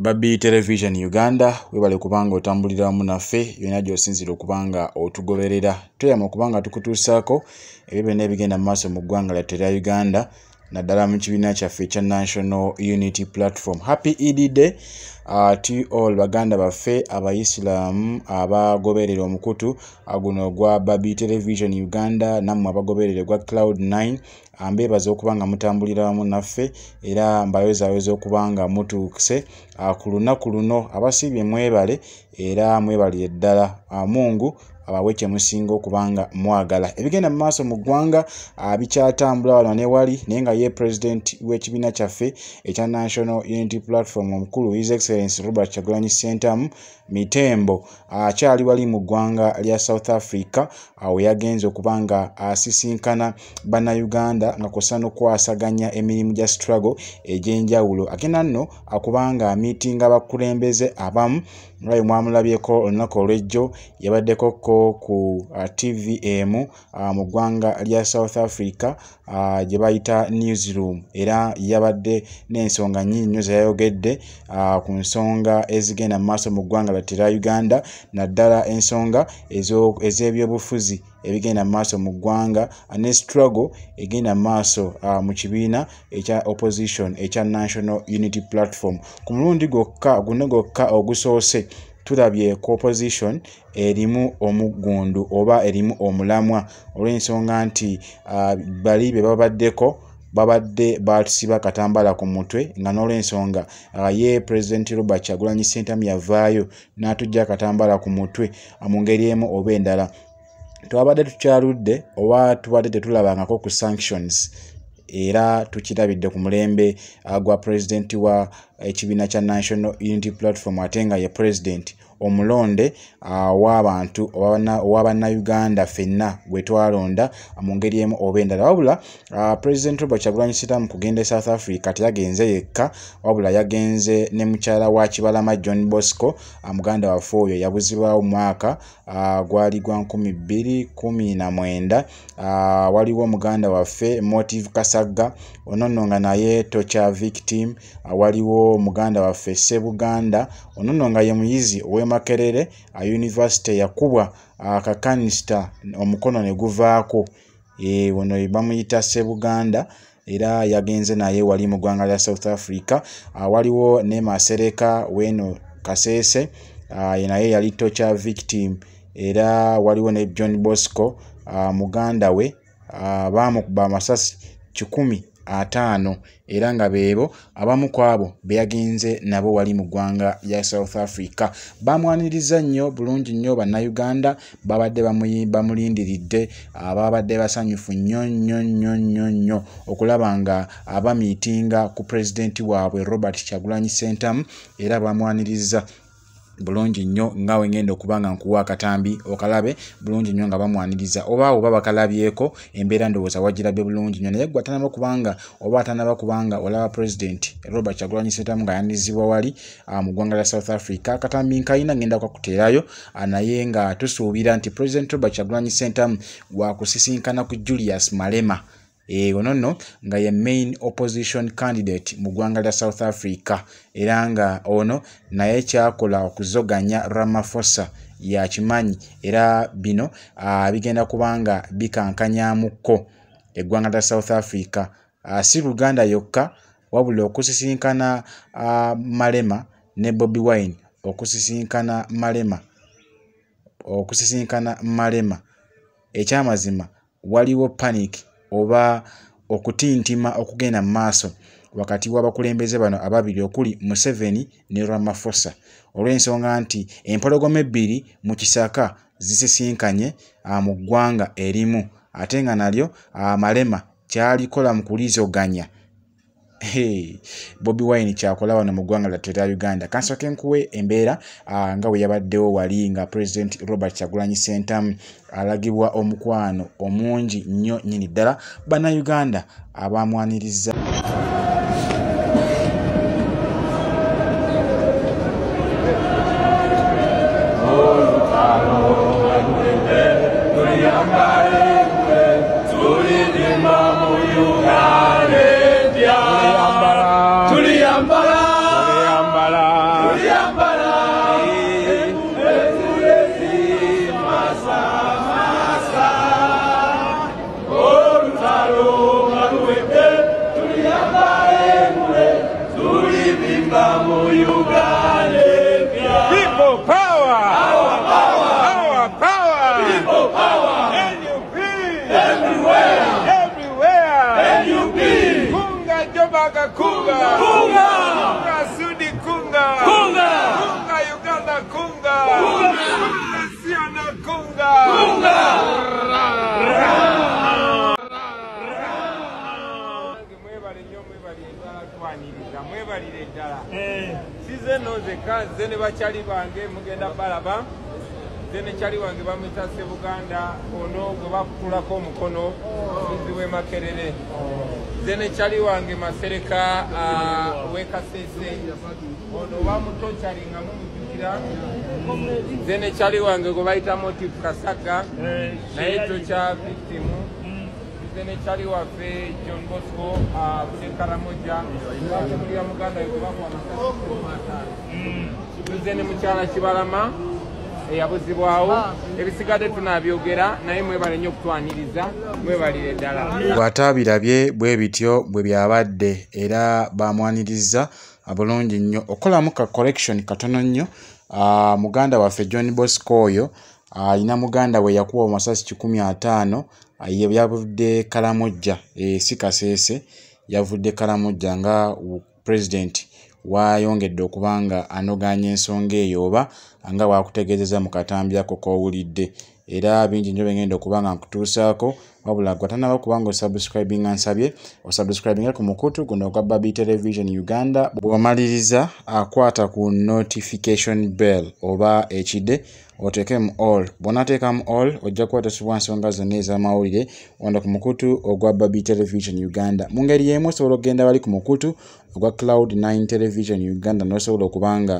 Babi Television Uganda webale kubanga otambulira wamu naffe yonna gy'osinzira okubanga otugoberera tuyama okubanga tukutuusaako ebyo n'ebigenda mu maaso mu ggwanga lyattu erya Uganda naddala mu kibiina kyaffe ekya National Unity Platform. Happy Eid Day to all baganda baffe abayisiraamu abagoberera omukutu guno gwa Babi Television Uganda nammwe abagoberera gwa Cloud9 mbeebaza okubanga mutambulira wamu naffe era mbayozaayoza okubanga mutuukise ku lunaku luno abasiibye mwebale era mwebalire ddala Mungu abawe kye musinga okubanga mwagala ebigenda mu maaso mu ggwanga bikyatambula wano ne wali naye nga ye president w'ekibiina kyaffe ekya National Unity Platform omukulu His Excellency Robert Kyagulanyi Ssentamu Mitembo akyali wali mu ggwanga lya South Africa awo yagenze okubanga asisinkana bannayuganda nga kw'ossa n'okwasaganya emirimu gya struggle egy'enjawulo agenda nno akubanga meeting abakulembeze abamu nga mwamulabyeko olunaku olw'ejjo yabaddeko ku TVM mu ggwanga lya South Africa gye bayita newsroom era yabadde n'ensonga nnyingi nnyo zeyayogedde ku nsonga ezigenda mu maaso mu ggwanga lyattu erya Uganda naddala ensonga ez'ebyobufuzi ebigenda mu maaso mu ggwanga ne struggle egenda mu maaso mu kibiina ekya opposition ekya National Unity Platform. Ku mulundi gwokka ogusoose tulabye ku opposition erimu omuggundu oba erimu omulamwa olw'ensonga nti bali be babadde batusiba katambala ku mutwe nga n'olw'ensonga ye President Robert Kyagulanyi Ssentamu yavaayo n'atujja katambala ku mutwe mu ngeri emu oba endala. Twabadde tukyaludde oba tubadde tetulabangako ku sanctions era tukirabidde ku mulembe gwa president wa ekibiina kya National Unity Platform ate nga ye president omulonde w'abantu ow'abannayuganda ffenna gwe twalonda mu ngeri emu oba endala wabula President Robert Kyagulanyi Ssentamu kugenda e South Africa teyagenze yekka wabula yagenze ne mukyala wa Kibalama John Bosco muganda waffe oyo yabuzibwawo mwaka gwali gwa 2019 waliwo muganda waffe Motive Kasagga onono nga naye torture victim waliwo muganda waffe Sebuganda onono nga ye muyizi ow'Emakerere university yakubwa akakanista omukono ne guvaako ono bamuyita Sebuganda era yagenze naye wali mu ggwanga lya South Africa. Waliwo ne Masereka weno Kasese naye yali torture victim era waliwo ne John Bosco muganda we baamukuba amasasi 15 era nga beebo abamu kwabo beyagenze nabo wali mu ggwanga lya South Africa. Bamwaniriza nnyo bulungi nnyo bannayuganda babadde bamulindiridde babadde basanyufu nnyo okulaba nga abamiitinga ku president waabwe Robert Kyagulanyi Ssentamu era bamwaniriza bulungi nnyo ngawe ngenda okubanga nkuwa akatambi okalabe bulungi nnyo nga bamwaniriza oba bakalabyeko embeera ndowooza wagirabye bulungi nnyo naye gwe atanaba kubanga olaba president Robert Kyagulanyi Ssentamu nga yanirizibwa wali mu ggwanga lya South Africa akatambi nkayina ngenda kwakuteerayo naye nga tusuubira nti President Robert Kyagulanyi Ssentamu wakusisinkana ku Julius Malema onono nga ye main opposition candidate mu ggwanga lya South Africa era nga ono naye kyakola okuzoganya Ramaphosa yakimanyi era bino bigenda kubanga bikankanyamuko eggwanga lya South Africa si Luganda yokka wabula okusisinkana Malema ne Bobi Wine okusisinkana Malema ekyamazima waliwo panic oba okutintima okugenda mu maaso wakati w'abakulembeze bano ababiri okuli Museveni ne Ramaphosa olw'ensonga nti empologoma ebbiri mu kisaka zisisinkanye mu ggwanga erimu ate nga nalyo Malema kyalikola mu kulizoganya Bobi Wine kyakola wano mu ggwanga lyattu erya Uganda. Kansooke nkuwe embeera nga bwe yabaddewo wali nga President Robert Kyagulanyi Ssentamu alagibwa omukwano omungi nnyo nnyini ddala bannayuganda abamwaniriza. People power! Our power! People power! NUP! Everywhere! NUP! Kunga Jobaga Kunga! Kunga! Kunga Sudi Kunga! Kunga! Kunga Uganda Kunga! Kunga! Kunga Siana Kunga! Kunga! Mwebalire ddala size nozeka zene bakyali bange mugenda balaba zene kyali wange bamwita Ssebuganda ono gwe bakutulako omukono omuzi w'e Makerere zene kyali wange Masereka w'Ekasese ono bamutokyalinga mumujjukira zene kyali wange gwe bayita Motive Kasaga naye ekyo kya victimu zene kyali waffe John Bosco kule Karamoja mulya muganda zene mukyala Kibalama eyabuzibwawo ebisigadde tunabyogera naye mwebale nnyo okutwaniriza mwebalire ddala bw'ataabirabye bwe bityo bwe byabadde era bamwaniriza bulungi nnyo okolamu ka collection katono nnyo muganda waffe John Bosco oyo alina muganda we yakuba amasasi 15 yavudde Karamoja si Kasese yavudde Karamoja nga president wayongedde okubanga anoganya ensonga eyo oba nga wakutegeezeza mu katambyako k'owulidde era bingi nnyo bengenda okubanga nkutuusaako wabula gwatanaba okubanga osubscribing ansabye osubscribing ku mukutu guno ogwa Baby Television Uganda bw'omaliriza akwata ku notification bell oba ekide otekemu all bw'onateekamu all ojja kukwatibwa ensonga zonna ez'amawulire wanda ku mukutu ogwa Baby Television Uganda mu ngeri y'emu osobola okugenda bali ku mukutu ogwa Cloud9 Television Uganda n'osobola okubanga